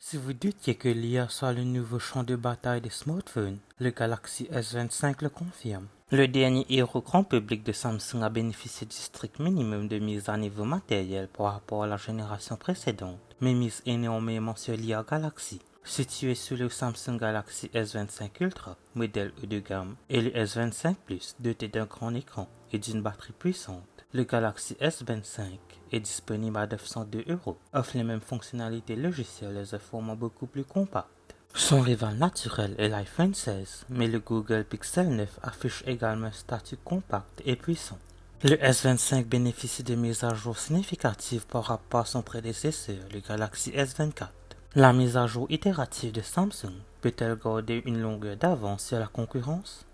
Si vous doutiez que l'IA soit le nouveau champ de bataille des smartphones, le Galaxy S25 le confirme. Le dernier héros grand public de Samsung a bénéficié du strict minimum de mise à niveau matériel par rapport à la génération précédente, mais mise énormément sur l'IA Galaxy. Situé sous le Samsung Galaxy S25 Ultra, modèle haut de gamme, et le S25 Plus, doté d'un grand écran et d'une batterie puissante, le Galaxy S25 est disponible à 902 €, offre les mêmes fonctionnalités logicielles et un format beaucoup plus compact. Son rival naturel est l'iPhone 16, mais le Google Pixel 9 affiche également un statut compact et puissant. Le S25 bénéficie de mises à jour significatives par rapport à son prédécesseur, le Galaxy S24. La mise à jour itérative de Samsung peut-elle garder une longueur d'avance sur la concurrence?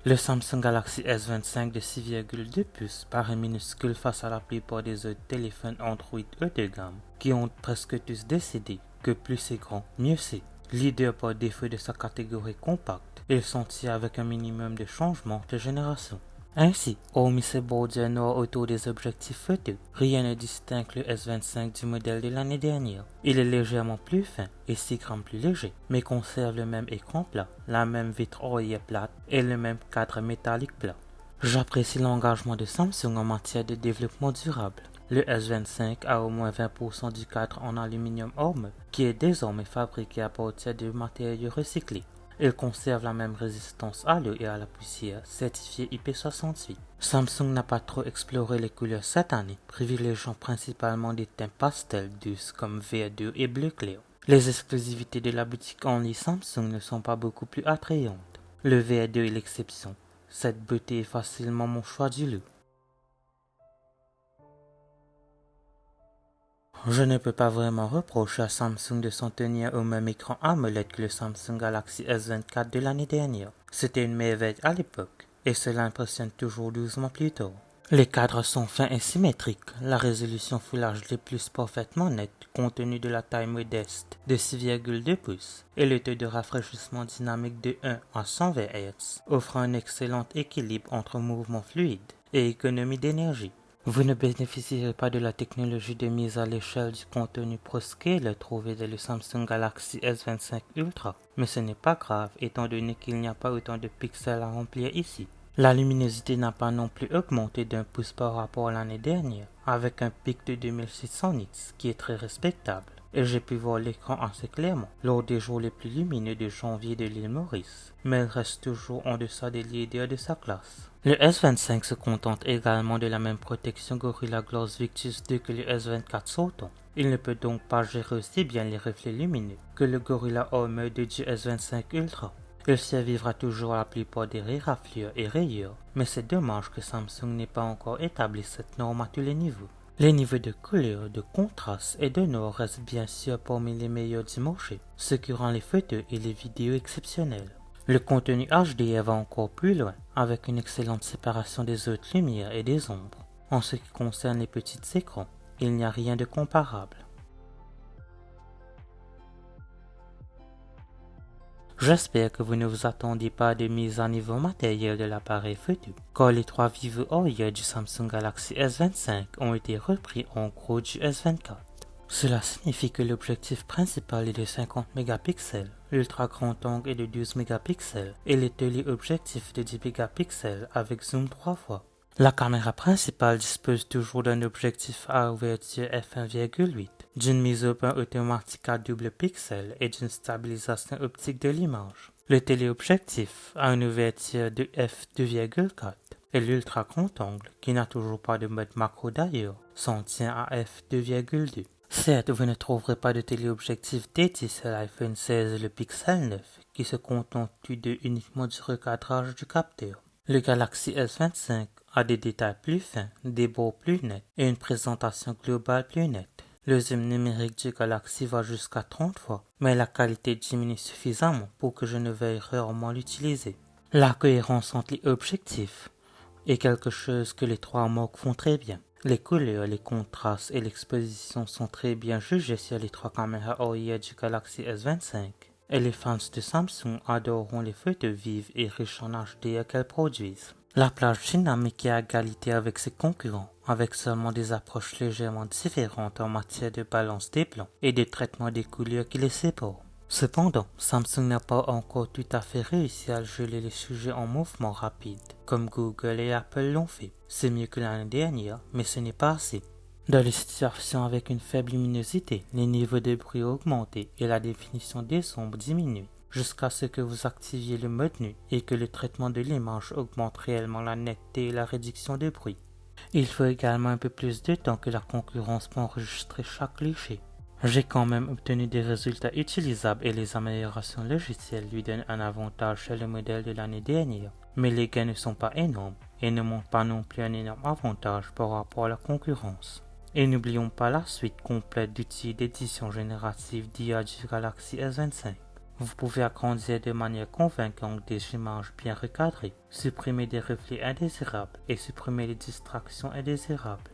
Le Samsung Galaxy S25 de 6,2 pouces paraît minuscule face à la plupart des autres téléphones Android haut de gamme, qui ont presque tous décidé que plus c'est grand, mieux c'est. Leader par défaut de sa catégorie compacte, il s'en tire avec un minimum de changements de génération. Ainsi, hormis ses bordures noires autour des objectifs photo, rien ne distingue le S25 du modèle de l'année dernière. Il est légèrement plus fin et 6 grammes plus léger, mais conserve le même écran plat, la même vitre arrière plate et le même cadre métallique plat. J'apprécie l'engagement de Samsung en matière de développement durable. Le S25 a au moins 20% du cadre en aluminium hors-meuble, qui est désormais fabriqué à partir de matériaux recyclés. Il conserve la même résistance à l'eau et à la poussière, certifié IP68. Samsung n'a pas trop exploré les couleurs cette année, privilégiant principalement des teintes pastels douces comme vert dur et bleu clair. Les exclusivités de la boutique en ligne Samsung ne sont pas beaucoup plus attrayantes. Le vert dur est l'exception. Cette beauté est facilement mon choix du loup. Je ne peux pas vraiment reprocher à Samsung de s'en tenir au même écran AMOLED que le Samsung Galaxy S24 de l'année dernière. C'était une merveille à l'époque, et cela impressionne toujours 12 mois plus tard. Les cadres sont fins et symétriques, la résolution Full HD Plus parfaitement nette compte tenu de la taille modeste de 6,2 pouces et le taux de rafraîchissement dynamique de 1 à 120 Hz, offrant un excellent équilibre entre mouvement fluide et économie d'énergie. Vous ne bénéficierez pas de la technologie de mise à l'échelle du contenu ProScale trouvé dans le Samsung Galaxy S25 Ultra, mais ce n'est pas grave étant donné qu'il n'y a pas autant de pixels à remplir ici. La luminosité n'a pas non plus augmenté d'1 pouce par rapport à l'année dernière, avec un pic de 2600 nits, qui est très respectable. Et j'ai pu voir l'écran assez clairement lors des jours les plus lumineux de janvier de l'île Maurice, mais il reste toujours en deçà des leaders de sa classe. Le S25 se contente également de la même protection Gorilla Glass Victus 2 que le S24 sortant. Il ne peut donc pas gérer aussi bien les reflets lumineux que le Gorilla Armor 2 du S25 Ultra. Il survivra toujours à la plupart des raflures et rayures, mais c'est dommage que Samsung n'ait pas encore établi cette norme à tous les niveaux. Les niveaux de couleur, de contraste et de noir restent bien sûr parmi les meilleurs du marché, ce qui rend les photos et les vidéos exceptionnelles. Le contenu HDR va encore plus loin, avec une excellente séparation des autres lumières et des ombres. En ce qui concerne les petits écrans, il n'y a rien de comparable. J'espère que vous ne vous attendiez pas à de mise à niveau matériel de l'appareil photo, car les 3 vives arrière du Samsung Galaxy S25 ont été repris en gros du S24. Cela signifie que l'objectif principal est de 50 mégapixels, l'ultra grand angle est de 12 mégapixels et le téléobjectif de 10 mégapixels avec zoom 3 fois. La caméra principale dispose toujours d'un objectif à ouverture f1,8, d'une mise au point automatique à double pixel et d'une stabilisation optique de l'image. Le téléobjectif a une ouverture de f2,4 et l'ultra grand angle, qui n'a toujours pas de mode macro d'ailleurs, s'en tient à f2,2. Certes, vous ne trouverez pas de téléobjectif dédié sur l'iPhone 16 et le Pixel 9, qui se contentent tous deux uniquement du recadrage du capteur. Le Galaxy S25 a des détails plus fins, des bords plus nets et une présentation globale plus nette. Le zoom numérique du Galaxy va jusqu'à 30 fois, mais la qualité diminue suffisamment pour que je ne veuille rarement l'utiliser. La cohérence entre les objectifs est quelque chose que les 3 marques font très bien. Les couleurs, les contrastes et l'exposition sont très bien jugés sur les 3 caméras arrière du Galaxy S25. et les fans de Samsung adoreront les photos vives et riches en HDR qu'elles produisent. La plage dynamique est à égalité avec ses concurrents, avec seulement des approches légèrement différentes en matière de balance des plans et de traitement des couleurs qui les séparent. Cependant, Samsung n'a pas encore tout à fait réussi à geler les sujets en mouvement rapide, comme Google et Apple l'ont fait. C'est mieux que l'année dernière, mais ce n'est pas assez. Dans les situations avec une faible luminosité, les niveaux de bruit augmentent et la définition des ombres diminue, jusqu'à ce que vous activiez le mode nu et que le traitement de l'image augmente réellement la netteté et la réduction de bruit. Il faut également un peu plus de temps que la concurrence pour enregistrer chaque cliché. J'ai quand même obtenu des résultats utilisables et les améliorations logicielles lui donnent un avantage sur le modèle de l'année dernière. Mais les gains ne sont pas énormes et ne montrent pas non plus un énorme avantage par rapport à la concurrence. Et n'oublions pas la suite complète d'outils d'édition générative d'IA du Galaxy S25. Vous pouvez agrandir de manière convaincante des images bien recadrées, supprimer des reflets indésirables et supprimer les distractions indésirables.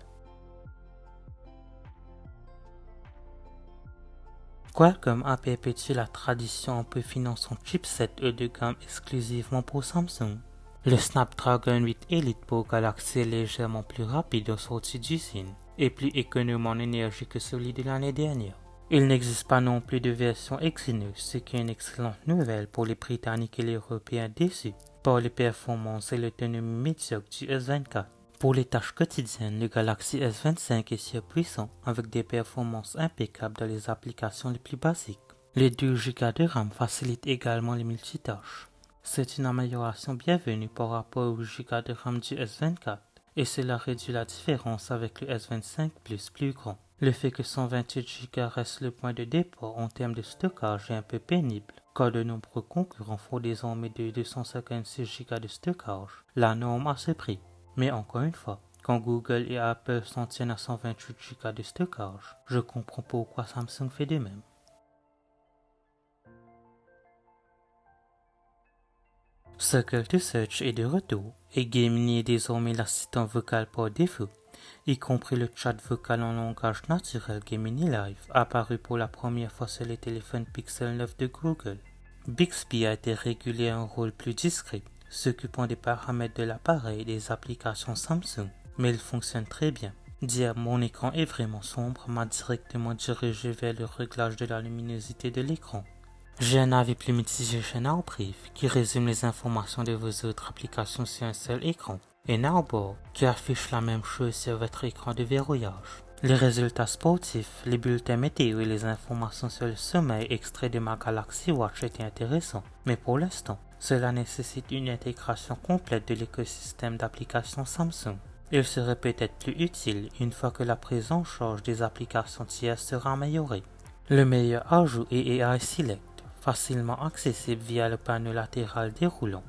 Qualcomm a perpétué la tradition en peaufinant son chipset haut de gamme exclusivement pour Samsung. Le Snapdragon 8 Elite pour Galaxy est légèrement plus rapide en sortie d'usine et plus économe en énergie que celui de l'année dernière. Il n'existe pas non plus de version Exynos, ce qui est une excellente nouvelle pour les Britanniques et les Européens déçus par les performances et l'autonomie médiocre du S24. Pour les tâches quotidiennes, le Galaxy S25 est surpuissant avec des performances impeccables dans les applications les plus basiques. Les 2 Go de RAM facilitent également les multitâches. C'est une amélioration bienvenue par rapport aux Go de RAM du S24 et cela réduit la différence avec le S25 plus grand. Le fait que 128 Go reste le point de départ en termes de stockage est un peu pénible, car de nombreux concurrents font désormais de 256 Go de stockage la norme à ce prix. Mais encore une fois, quand Google et Apple s'en tiennent à 128 Go de stockage, je comprends pourquoi Samsung fait de même. Circle to Search est de retour et Gemini est désormais l'assistant vocal par défaut, y compris le chat vocal en langage naturel Gemini Live, apparu pour la première fois sur les téléphones Pixel 9 de Google. Bixby a été régulé à un rôle plus discret, s'occupant des paramètres de l'appareil et des applications Samsung, mais il fonctionne très bien. Dire mon écran est vraiment sombre m'a directement dirigé vers le réglage de la luminosité de l'écran. J'ai un avis plus mitigé chez Nowbrief qui résume les informations de vos autres applications sur un seul écran, et Nowboard qui affiche la même chose sur votre écran de verrouillage. Les résultats sportifs, les bulletins météo et les informations sur le sommeil extraits de ma Galaxy Watch étaient intéressants, mais pour l'instant, cela nécessite une intégration complète de l'écosystème d'applications Samsung. Il serait peut-être plus utile une fois que la prise en charge des applications tierces sera améliorée. Le meilleur ajout est AI Select, facilement accessible via le panneau latéral déroulant.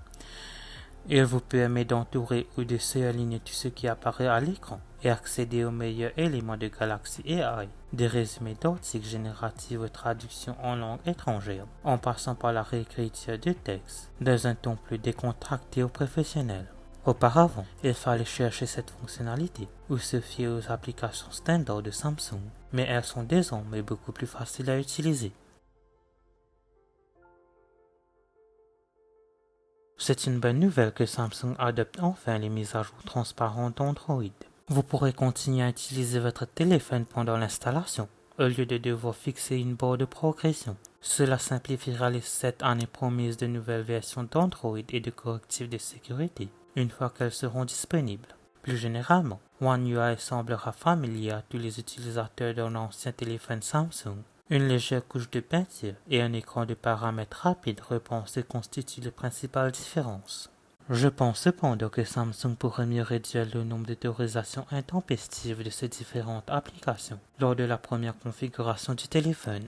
Il vous permet d'entourer ou de surligner tout ce qui apparaît à l'écran et accéder aux meilleurs éléments de Galaxy AI, des résumés d'articles génératifs ou traductions en langue étrangère, en passant par la réécriture de texte dans un ton plus décontracté ou professionnel. Auparavant, il fallait chercher cette fonctionnalité ou se fier aux applications standard de Samsung, mais elles sont désormais beaucoup plus faciles à utiliser. C'est une bonne nouvelle que Samsung adopte enfin les mises à jour transparentes d'Android. Vous pourrez continuer à utiliser votre téléphone pendant l'installation, au lieu de devoir fixer une barre de progression. Cela simplifiera les 7 années promises de nouvelles versions d'Android et de correctifs de sécurité, une fois qu'elles seront disponibles. Plus généralement, One UI semblera familier à tous les utilisateurs d'un ancien téléphone Samsung. Une légère couche de peinture et un écran de paramètres rapides repensés constituent les principales différences. Je pense cependant que Samsung pourrait mieux réduire le nombre d'autorisations intempestives de ces différentes applications lors de la première configuration du téléphone.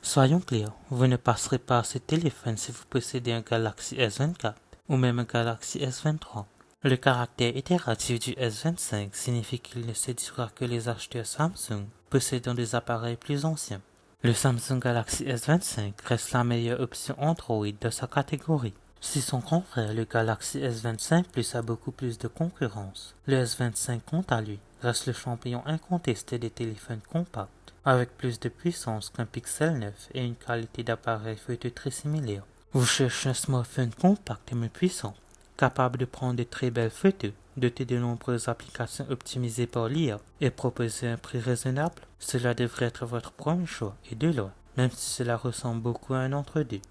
Soyons clairs, vous ne passerez pas à ce téléphone si vous possédez un Galaxy S24 ou même un Galaxy S23. Le caractère itératif du S25 signifie qu'il ne séduira que les acheteurs Samsung possédant des appareils plus anciens. Le Samsung Galaxy S25 reste la meilleure option Android de sa catégorie. Si son grand frère, le Galaxy S25 Plus, a beaucoup plus de concurrence, le S25 quant à lui reste le champion incontesté des téléphones compacts, avec plus de puissance qu'un Pixel 9 et une qualité d'appareil photo très similaire. Vous cherchez un smartphone compact mais puissant, capable de prendre de très belles photos, doté de nombreuses applications optimisées par l'IA et proposer un prix raisonnable? Cela devrait être votre premier choix et de loin, même si cela ressemble beaucoup à un entre-deux.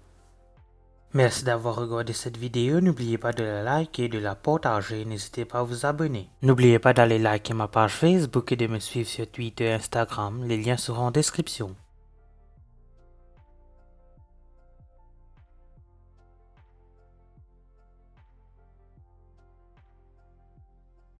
Merci d'avoir regardé cette vidéo, n'oubliez pas de la liker et de la partager, n'hésitez pas à vous abonner. N'oubliez pas d'aller liker ma page Facebook et de me suivre sur Twitter et Instagram, les liens seront en description.